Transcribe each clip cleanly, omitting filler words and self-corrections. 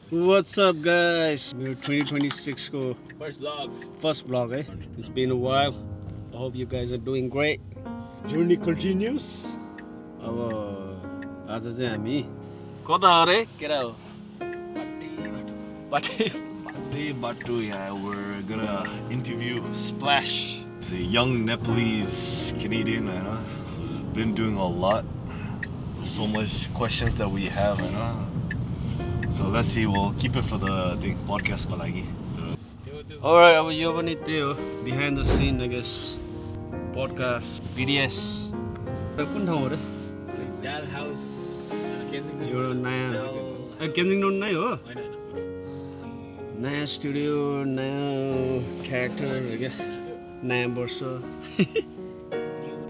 What's up, guys? We're 2026 ko first vlog, eh? It's been a while. I hope you guys are doing great. Journey continues. अब आज चाहिँ हामी कता अरे केरा हो Batu, yeah, we're gonna interview Splash, the young Nepalese Canadian, who's been doing a lot. So much questions that we have, So let's see, we'll keep it for the podcast ko lagi. Alright, अब यो पनि त्यही हो behind the scene, I guess. Podcast, BDS. कुन ठाउँ हो रे? Dal House, Kensington. यो नयाँ केन्जिङटन नै हो नयाँ स्टुडियो नयाँ क्यारेक्टर क्या नयाँ वर्ष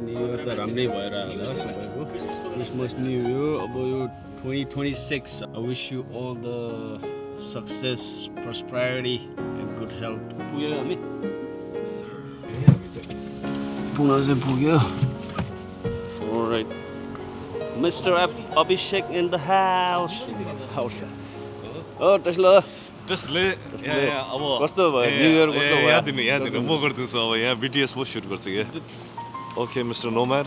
न्यु इयर त राम्रै भएर होला सबैको क्रिसमस न्यु इयर अब यो 2026 I wish you all the success, prosperity and good health. पुग्यो हामी पुग्न चाहिँ पुग्यो. Alright, Mr. Abhishek in the house. Oh, Tesla. Just lit. Yeah. कस्तो भयो न्यु इयर कस्तो भयो याद दिनु म गरिदिन्छु अब यहाँ BTS म सुट गर्छु के. Okay, Mr. Nomad.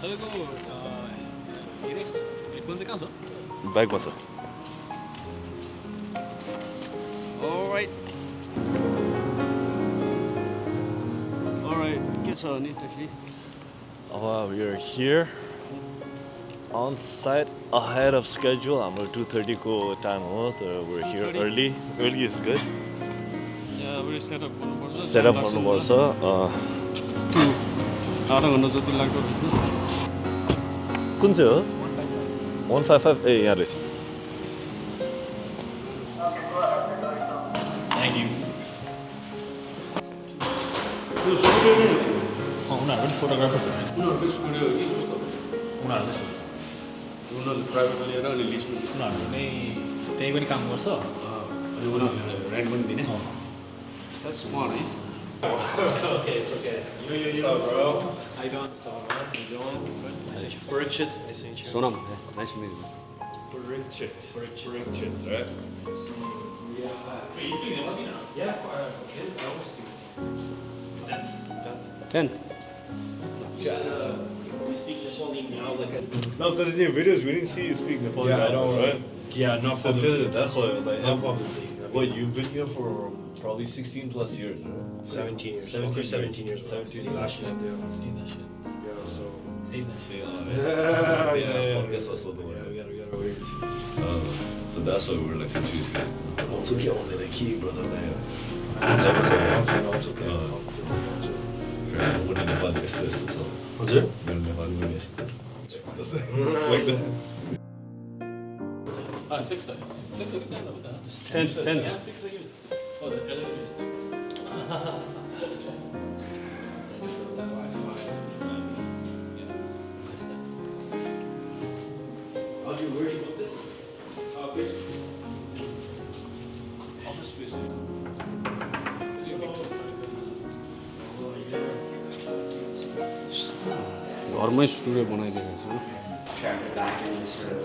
तपाईँको हेडफोन चाहिँ कहाँ छ? ब्यागमा छ. Alright, के छ अनि Tashi? We are here on site ahead of schedule. हाम्रो 2:30 को time हो, so we're here early. Early is good. Yeah, we're set up गर्नुपर्छ. Set up गर्नुपर्छ. आधा घन्टा जति लाग्दो रहेछ. कुन चाहिँ हो? 155 ए यहाँ रहेछ. Thank you. यो स्टुडियो नै हो. उनीहरू पनि फोटोग्राफर छ. उनीहरूको स्टुडियो हो कि कस्तो? उनीहरूले छ. उनीहरूले प्राइभेट लिएर अनि लिजमा उनीहरू नै त्यही पनि काम गर्छ. अनि उनीहरूले रेन्ट पनि दिने. That's smart, eh? It's okay. What's up, bro? How you doing? What's up, bro? You doing? Good. Nice to meet you. Parikchhit. Nice to meet you. Sonam, nice to meet you. Parikchhit, right? Wait, you speak Nepali now? Yeah, I always speak. Ten. We speak Nepali now, like No, because in your videos we didn't see you speak Nepali. Yeah, I don't. Right? yeah, not So publicly. that's why, like, Not publicly. what, you've been here for probably 16 plus years, right? 17 years. 17 years. 17 last year. Save that shit. Yeah, so Save that shit. Yeah, podcast also the one. we gotta wait. So that's why we're like confused. Once again, only the key, brother, man. Once okay. We're in the podcast test, so What's it? we're in the podcast test. Like that. 6 though. 6 or 10 though. 10. Yeah, 6 years. Oh, the elevator is 6. How'd you worry about this? I'll just be घरमै studio बनाइदिएको छु. Track it back and sort of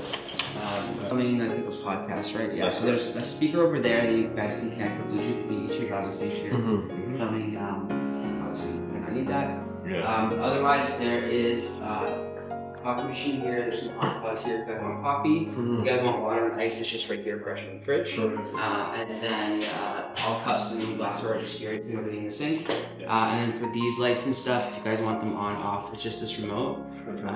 coming people's podcasts, right? Yeah. So there's a speaker over there that you guys can connect for Bluetooth. We each have obviously here. Coming, obviously, we don't need that. Yeah. Otherwise, there is coffee machine here. There's some hot pots here. If you guys want coffee, if you guys want water and ice, it's just right here, fresh in the fridge. And then all cups and glassware are just here. You can do everything in the sink. And then for these lights and stuff, if you guys want them on off, it's just this remote.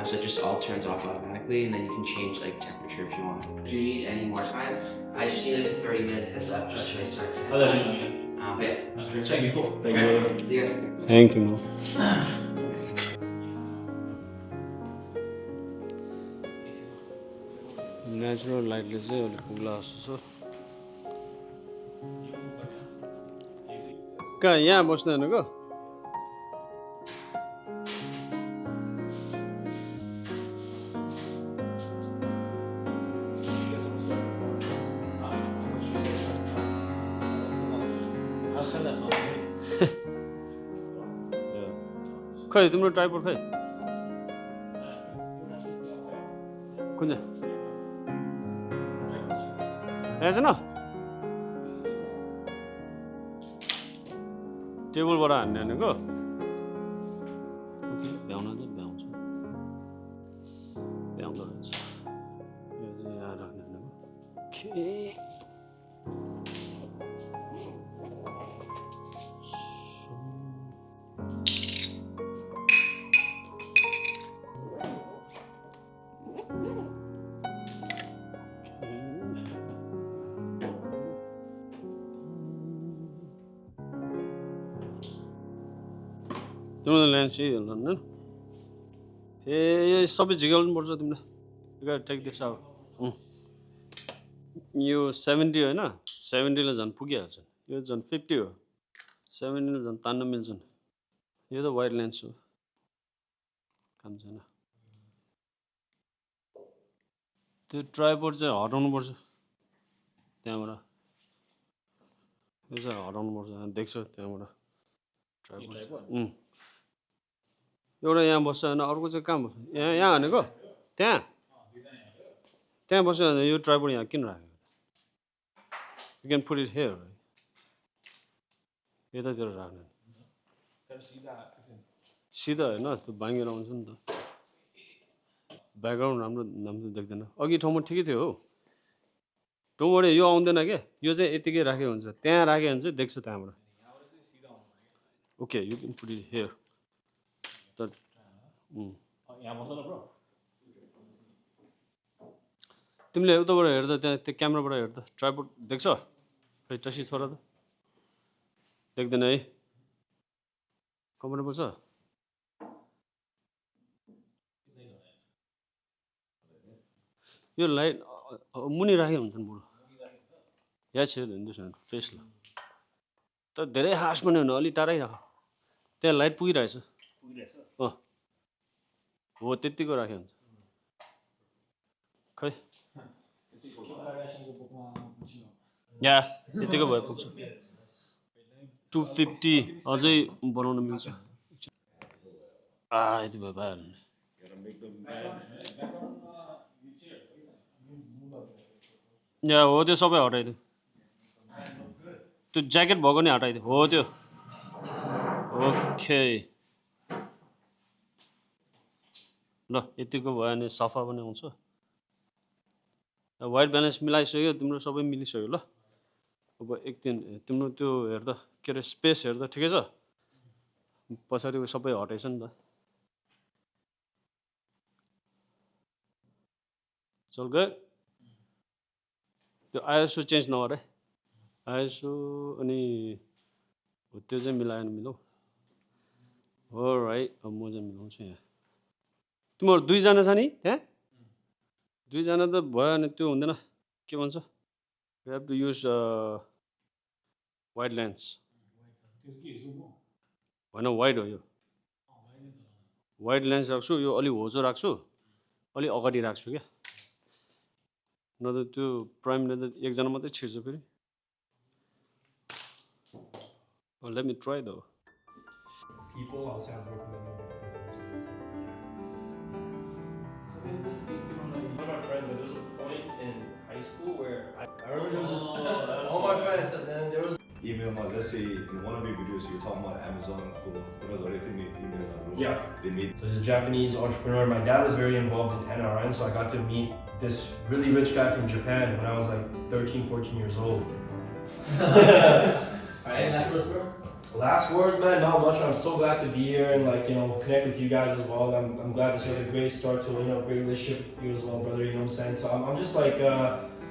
So it just all turns off automatically, and then you can change like temperature if you want. If you need any more time, I just need like a 30-minute heads up just to start. Oh, that's easy. But yeah, That's pretty cool. Thank you. you guys. Thank you. Natural लाइटले चाहिँ अलिक पुग्ला जस्तो छ. कहाँ यहाँ बस्दैन को? I'll turn that song. खै तिम्रो ट्राइपोड खै कुन चाहिँ? यहाँ छैन? टेबलबाट हान्ने भनेको ओके भ्याउन त भ्याउँछ भ्याउँदो रहेछ यो चाहिँ यहाँ राख्ने भनेको ओके तिम्रो ल्यान्ड चाहिँ होइन ए यो सबै झिकाउनुपर्छ तिमीले you got take this out यो 70 होइन 70 ले झन् पुगिहाल्छ यो झन् 50 हो 70 ले झन् तान्न मिल्छन् यो त वाइड लेन्स हो काम छैन त्यो ट्राइपोड चाहिँ हटाउनुपर्छ त्यहाँबाट यो चाहिँ हटाउनुपर्छ देख्छौ त्यहाँबाट ट्राइपोड एउटा यहाँ बस्छ होइन अर्को चाहिँ कहाँ बस्छ यहाँ भनेको त्यहाँ त्यहाँ बस्यो भने यो ट्राइपोड यहाँ किन राखेको you can put it here यतातिर राख्ने सिधा होइन त्यो बाङ्गेर आउँछ नि त ब्याकग्राउन्ड राम्रो देख्दैन अघि ठाउँमा ठिकै थियो हो टोमोडे यो आउँदैन क्या यो चाहिँ यतिकै राखेको हुन्छ त्यहाँ राख्यो भने चाहिँ देख्छ त्यहाँबाट okay you can put it here तिमीले उताबाट हेर्दा त्यहाँ त्यो क्यामेराबाट हेर्दा ट्राइपोड देख्छ खै टसी छोरा त देख्दैन है कम्फर्टेबल छ यो लाइट मुनि राखे हुन्छ नि बुढो या छ फेस ल त धेरै हास पनि हुन अलि टाढै राख त्यहाँ लाइट पुगिरहेछ हो त्यतिको राखे हुन्छ खै या त्यतिको भए पुग्छ 250 अझै बनाउन मिल्छ यति भए भइहाल्यो या हो त्यो सबै हटाइदियो त्यो ज्याकेट भएको नि हटाइदियो हो त्यो ओके ल यतिको भयो भने सफा पनि आउँछ वाइट ब्यालेन्स मिलाइसक्यो तिम्रो सबै मिलिसक्यो ल अब एकदिन तिम्रो त्यो हेर्दा के अरे स्पेस हेर्दा ठिकै छ पछाडिको सबै हटाइछ नि त चल गयो त्यो आइएसओ चेन्ज नगर है आइएसओ अनि त्यो चाहिँ मिलाएन मिलाऊ हो राइट अब म चाहिँ मिलाउँछु यहाँ तिमीहरू दुईजना छ नि त्यहाँ दुईजना त भयो भने त्यो हुँदैन के भन्छ you have to use wide lens होइन वाइड हो यो वाइड लेन्स राख्छु यो अलि होचो राख्छु अलि अगाडि राख्छु क्या न त त्यो प्राइमले त एकजना मात्रै छिर्छ फेरि let me try though People also have broken down different influences. So then this based on like one of my friends, but there was a point in high school where I remember there was this, all my friends, and then there was Email, let's say in one of your videos you're talking about Amazon, yeah. They made. So there's a Japanese entrepreneur. My dad was very involved in NRN, so I got to meet this really rich guy from Japan when I was like 13, 14 years old. Alright, last words, bro? Last words, man, not much. I'm so glad to be here and like, you know, connect with you guys as well. I'm glad this was a great start to, you know, a great relationship with you as well, brother, you know what I'm saying? So I'm just like,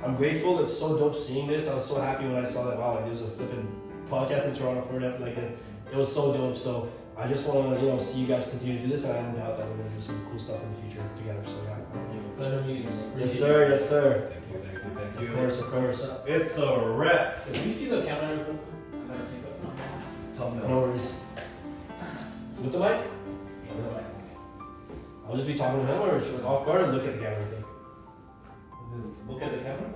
I'm grateful. It's so dope seeing this. I was so happy when I saw that, wow, like, there's a flipping podcast in Toronto for it. Like, it was so dope. So I just want to, you know, see you guys continue to do this, and I have no doubt that we're going to do some cool stuff in the future together. So yeah. Pleasure meeting you. Yes, sir. Yes, sir. Thank you. Of course, of course. It's a wrap. Can you see the camera real quick? I gotta take that. Thumbnail. No worries. With the mic? Yeah, no, I think. I'll just be talking to him, or should I off guard and look at the camera thing? Look at the camera.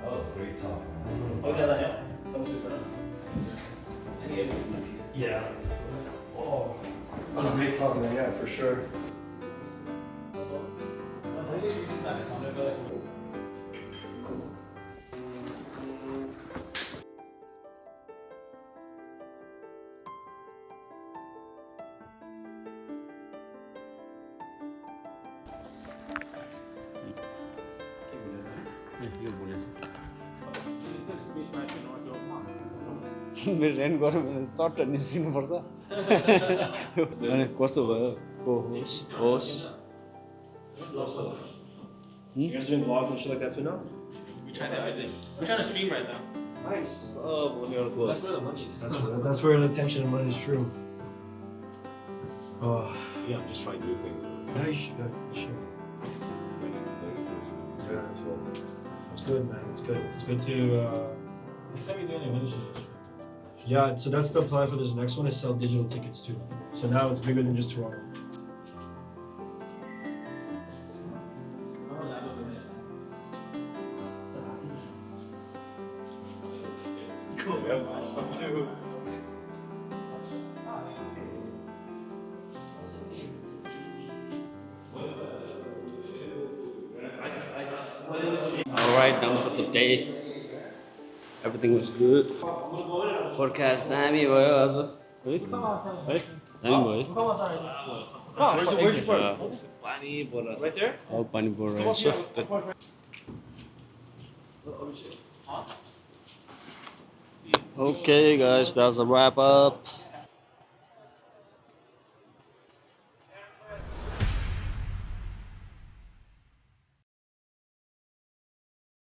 That was a great talk. Okay, like, yeah. Come sit down. Yeah. Oh, great talking, man. Yeah, for sure. यो भोलि मेरो rent गरौँ भने चट्ट निस्किनुपर्छ अनि कस्तो भयो को होस् You guys doing vlogs and shit like that too now? We're trying to stream right now. Nice. Oh, when you're close. That's where the money is. That's where the attention and money is true. Oh, Yeah, I'm just trying new things. yeah, you should. You should. It's good, man. It's good. It's good to. Next time you do any money, you should just stream. Yeah, so that's the plan for this next one is sell digital tickets too. So now it's bigger than just Toronto. Cool, we have my stuff too. Alright, done for the day. Everything was good. Forecast दामी भयो आज है दामी भयो Where's your part? Pani, but Right there? अब पानी परिरहेछ Okay guys, that's a wrap up.